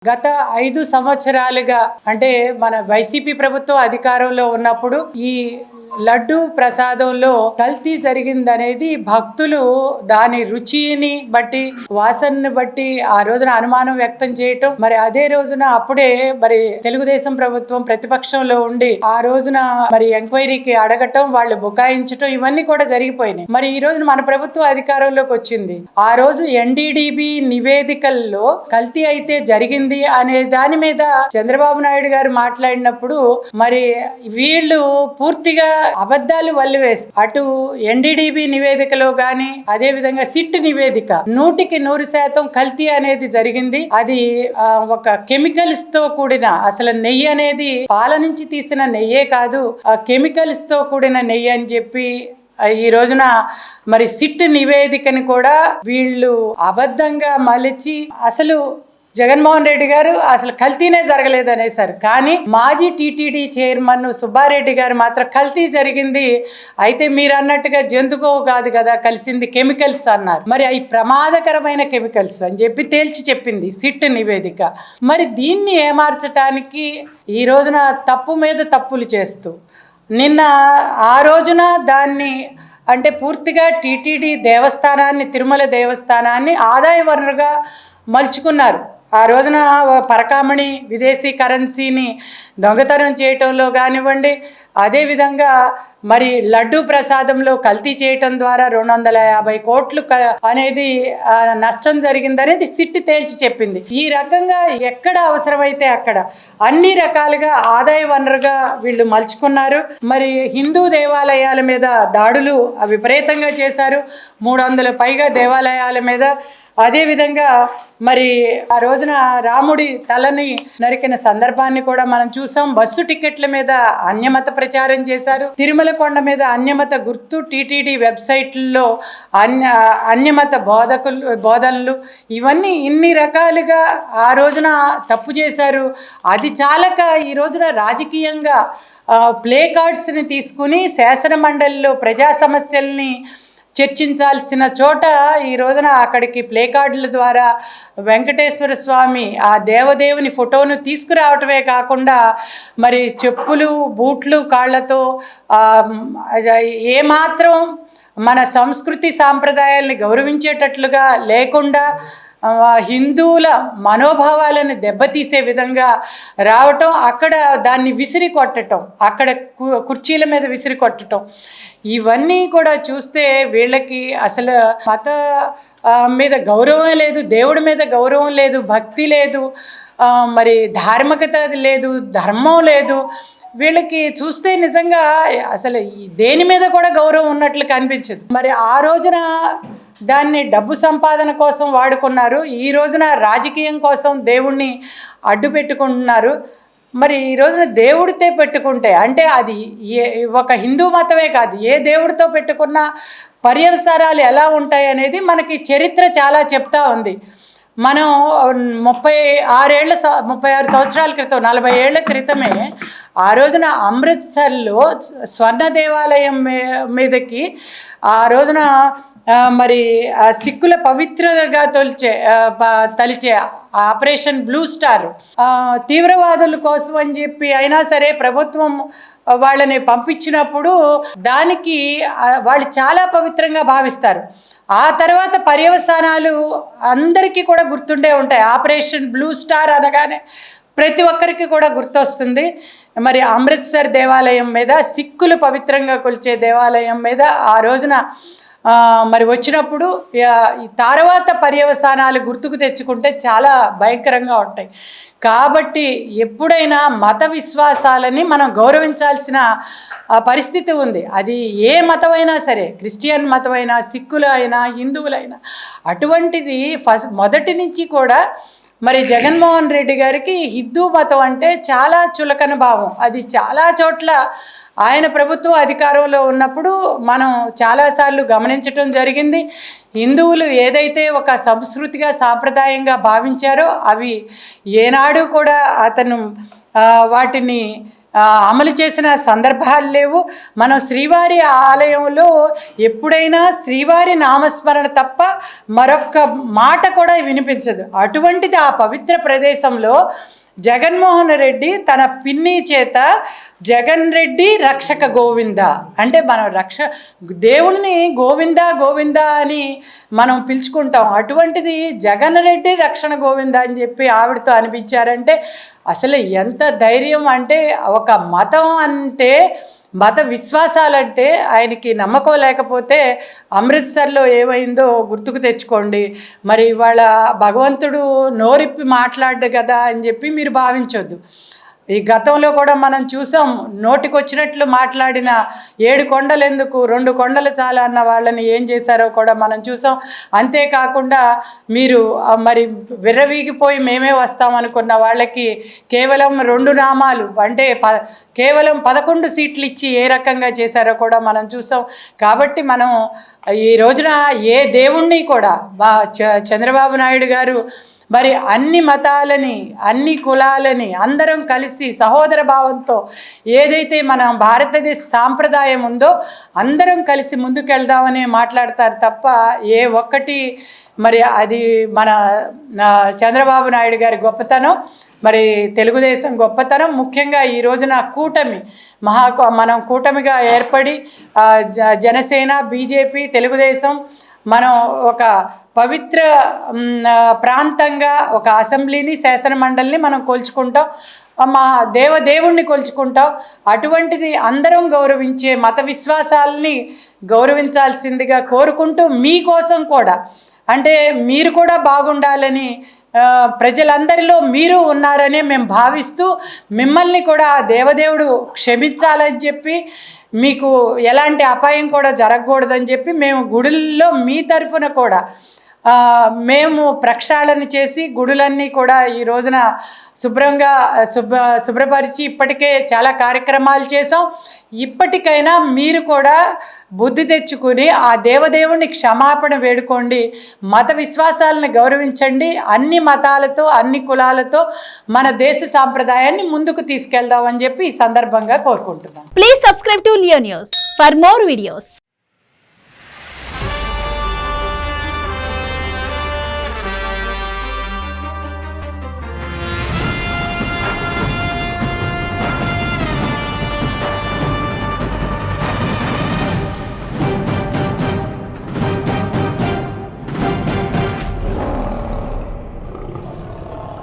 గత 5 సంవత్సరాలుగా అంటే మన వైసీపీ ప్రభుత్వం అధికారంలో ఉన్నప్పుడు ఈ లడ్డు ప్రసాదంలో కల్తీ జరిగిందనేది భక్తులు దాని రుచిని బట్టి వాసనని బట్టి ఆ రోజున అనుమానం వ్యక్తం చేయటం, మరి అదే రోజున అప్పుడే మరి తెలుగుదేశం ప్రభుత్వం ప్రతిపక్షంలో ఉండి ఆ రోజున మరి ఎంక్వైరీకి అడగటం, వాళ్ళు బుకాయించటం ఇవన్నీ కూడా జరిగిపోయినాయి. మరి ఈ రోజున మన ప్రభుత్వం అధికారంలోకి వచ్చింది. ఆ రోజు ఎన్డీడీబీ నివేదికల్లో కల్తీ అయితే జరిగింది అనే దాని మీద చంద్రబాబు నాయుడు గారు మాట్లాడినప్పుడు మరి వీళ్ళు పూర్తిగా అబద్ధాలు వల్లివేస్తారు. అటు ఎన్డీడీబీ నివేదికలో గాని అదే విధంగా సిట్ నివేదిక 100% కల్తీ అనేది జరిగింది. అది ఒక కెమికల్స్ తో కూడిన, అసలు నెయ్యి అనేది పాల నుంచి తీసిన నెయ్యే కాదు, కెమికల్స్ తో కూడిన నెయ్యి అని చెప్పి ఈ రోజున మరి సిట్ నివేదికని కూడా వీళ్ళు అబద్ధంగా మలిచి అసలు జగన్మోహన్ రెడ్డి గారు అసలు కల్తీనే జరగలేదు అనేసారు. కానీ మాజీ టీటీడీ చైర్మన్ సుబ్బారెడ్డి గారు మాత్రం కల్తీ జరిగింది, అయితే మీరు అన్నట్టుగా జంతుకో కాదు కదా కలిసింది కెమికల్స్ అన్నారు. మరి అవి ప్రమాదకరమైన కెమికల్స్ అని చెప్పి తేల్చి చెప్పింది సిట్ నివేదిక. మరి దీన్ని ఏమార్చడానికి ఈ రోజున తప్పు మీద తప్పులు చేస్తూ నిన్న ఆ రోజున దాన్ని అంటే పూర్తిగా టీటీడీ దేవస్థానాన్ని, తిరుమల దేవస్థానాన్ని ఆదాయ వనరుగా మలుచుకున్నారు. ఆ రోజున పరకామణి విదేశీ కరెన్సీని దొంగతనం చేయటంలో కానివ్వండి, అదేవిధంగా మరి లడ్డు ప్రసాదంలో కల్తీ చేయటం ద్వారా 250 కోట్లు అనేది నష్టం జరిగిందనేది సిట్ తేల్చి చెప్పింది. ఈ రకంగా ఎక్కడ అవసరమైతే అక్కడ అన్ని రకాలుగా ఆదాయ వనరుగా వీళ్ళు మలుచుకున్నారు. మరి హిందూ దేవాలయాల మీద దాడులు విపరీతంగా చేశారు, 300 పైగా దేవాలయాల మీద. అదేవిధంగా మరి ఆ రోజున రాముడి తలని నరికిన సందర్భాన్ని కూడా మనం చూసాం. బస్సు టికెట్ల మీద అన్యమత ప్రచారం చేశారు. తిరుమల కొండ మీద అన్యమత గుర్తు, టీటీడీ వెబ్సైట్లలో అన్యమత బోధనలు, ఇవన్నీ ఇన్ని రకాలుగా ఆ రోజున తప్పు చేశారు. అది చాలక ఈ రోజున రాజకీయంగా ప్లే కార్డ్స్ని తీసుకుని శాసన మండలిలో ప్రజా సమస్యల్ని చర్చించాల్సిన చోట ఈ రోజున అక్కడికి ప్లే కార్డుల ద్వారా వెంకటేశ్వర స్వామి ఆ దేవదేవుని ఫోటోను తీసుకురావటమే కాకుండా మరి చెప్పులు బూట్లు కాళ్లతో ఏమాత్రం మన సంస్కృతి సాంప్రదాయాల్ని గౌరవించేటట్లుగా లేకుండా హిందువుల మనోభావాలను దెబ్బతీసే విధంగా రావటం, అక్కడ దాన్ని విసిరి కొట్టడం, అక్కడ కుర్చీల మీద విసిరి కొట్టడం, ఇవన్నీ కూడా చూస్తే వీళ్ళకి అసలు మత మీద గౌరవం లేదు, దేవుడి మీద గౌరవం లేదు, భక్తి లేదు, మరి ధార్మికత లేదు, ధర్మం లేదు. వీళ్ళకి చూస్తే నిజంగా అసలు దేని మీద కూడా గౌరవం ఉన్నట్లు కనిపించదు. మరి ఆ రోజున దాన్ని డబ్బు సంపాదన కోసం వాడుకున్నారు, ఈ రోజున రాజకీయం కోసం దేవుణ్ణి అడ్డు పెట్టుకుంటున్నారు. మరి ఈ రోజున దేవుడితో పెట్టుకుంటే అంటే అది ఒక హిందూ మతమే కాదు, ఏ దేవుడితో పెట్టుకున్న పర్యవసానాలు ఎలా ఉంటాయి అనేది మనకి చరిత్ర చాలా చెప్తా ఉంది. మనం 36 సంవత్సరాల క్రితం, 40 ఏళ్ల క్రితమే ఆ రోజున అమృత్సర్లో స్వర్ణ దేవాలయం మీదకి ఆ రోజున మరి సిక్కుల పవిత్రగా తలిచే ఆపరేషన్ బ్లూ స్టార్ తీవ్రవాదుల కోసం అని చెప్పి అయినా సరే ప్రభుత్వం వాళ్ళని పంపించినప్పుడు దానికి వాళ్ళు చాలా పవిత్రంగా భావిస్తారు. ఆ తర్వాత పర్యవసానాలు అందరికీ కూడా గుర్తుండే ఉంటాయి. ఆపరేషన్ బ్లూ స్టార్ అనగానే ప్రతి ఒక్కరికి కూడా గుర్తొస్తుంది. మరి అమృత్సర్ దేవాలయం మీద, సిక్కులు పవిత్రంగా కొలిచే దేవాలయం మీద ఆ రోజున మరి వచ్చినప్పుడు తర్వాత పర్యవసానాలు గుర్తుకు తెచ్చుకుంటే చాలా భయంకరంగా ఉంటాయి. కాబట్టి ఎప్పుడైనా మత విశ్వాసాలని మనం గౌరవించాల్సిన పరిస్థితి ఉంది. అది ఏ మతమైనా సరే, క్రిస్టియన్ మతమైనా, సిక్కులు అయినా, హిందువులైనా. అటువంటిది మొదటి నుంచి కూడా మరి జగన్మోహన్ రెడ్డి గారికి హిందూ మతం అంటే చాలా చులకన భావం. అది చాలా చోట్ల ఆయన ప్రభుత్వం అధికారంలో ఉన్నప్పుడు మనం చాలాసార్లు గమనించటం జరిగింది. హిందువులు ఏదైతే ఒక సంస్కృతిగా సాంప్రదాయంగా భావించారో అవి ఏనాడు కూడా అతను వాటిని అమలు చేసిన సందర్భాలు లేవు. మనం శ్రీవారి ఆలయంలో ఎప్పుడైనా శ్రీవారి నామస్మరణ తప్ప మరొక్క మాట కూడా వినిపించదు. అటువంటిది ఆ పవిత్ర ప్రదేశంలో జగన్మోహన్ రెడ్డి తన పిన్ని చేత జగన్ రెడ్డి రక్షక గోవింద అంటే మనం దేవుణ్ణి గోవింద గోవింద అని మనం పిలుచుకుంటాం. అటువంటిది జగన్ రెడ్డి రక్షణ గోవింద అని చెప్పి ఆవిడతో అనిపించారంటే అసలు ఎంత ధైర్యం! అంటే ఒక మతం అంటే మత విశ్వాసాలంటే ఆయనకి నమ్మకం లేకపోతే అమృత్సర్లో ఏమైందో గుర్తుకు తెచ్చుకోండి. మరి ఇవాళ భగవంతుడు నోరిప్పి మాట్లాడ్డు కదా అని చెప్పి మీరు భావించొద్దు. ఈ గతంలో కూడా మనం చూసాం, నోటికొచ్చినట్లు మాట్లాడిన 7 కొండలు ఎందుకు 2 కొండలు చాలా అన్న వాళ్ళని ఏం చేశారో కూడా మనం చూసాం. అంతేకాకుండా మీరు మరి విర్రవీగిపోయి మేమే వస్తామనుకున్న వాళ్ళకి కేవలం 2 నామాలు అంటే కేవలం 11 సీట్లు ఇచ్చి ఏ రకంగా చేశారో కూడా మనం చూసాం. కాబట్టి మనం ఈ రోజున ఏ దేవుణ్ణి కూడా చంద్రబాబు నాయుడు గారు మరి అన్ని మతాలని అన్ని కులాలని అందరం కలిసి సహోదర భావంతో ఏదైతే మన భారతదేశ సాంప్రదాయం ఉందో అందరం కలిసి ముందుకెళ్దామని మాట్లాడతారు తప్ప ఏ ఒక్కటి మరి అది మన చంద్రబాబు నాయుడు గారి గొప్పతనం, మరి తెలుగుదేశం గొప్పతనం. ముఖ్యంగా ఈ రోజున కూటమి మనం కూటమిగా ఏర్పడి జనసేన, బీజేపీ, తెలుగుదేశం మనం ఒక పవిత్ర ప్రాంతంగా ఒక అసెంబ్లీని శాసన మండలిని మనం కొలుచుకుంటాం, మా దేవుణ్ణి కొలుచుకుంటాం. అటువంటిది అందరం గౌరవించే మత విశ్వాసాలని గౌరవించాల్సిందిగా కోరుకుంటూ మీకోసం కూడా అంటే మీరు కూడా బాగుండాలని ప్రజలందరిలో మీరు ఉన్నారనే మేము భావిస్తూ మిమ్మల్ని కూడా దేవదేవుడు క్షమించాలని చెప్పి మీకు ఎలాంటి అపాయం కూడా జరగకూడదని చెప్పి మేము గుడుల్లో మీ తరఫున కూడా మేము ప్రక్షాళన చేసి గుడులన్నీ కూడా ఈ రోజున శుభ్రంగా శుభ్రపరిచి ఇప్పటికే చాలా కార్యక్రమాలు చేసాం. ఇప్పటికైనా మీరు కూడా బుద్ధి తెచ్చుకుని ఆ దేవదేవుని క్షమాపణ వేడుకోండి, మత విశ్వాసాలను గౌరవించండి, అన్ని మతాలతో అన్ని కులాలతో మన దేశ సాంప్రదాయాన్ని ముందుకు తీసుకెళ్దామని చెప్పి ఈ సందర్భంగా కోరుకుంటున్నాం. Please subscribe to Leo news for more videos.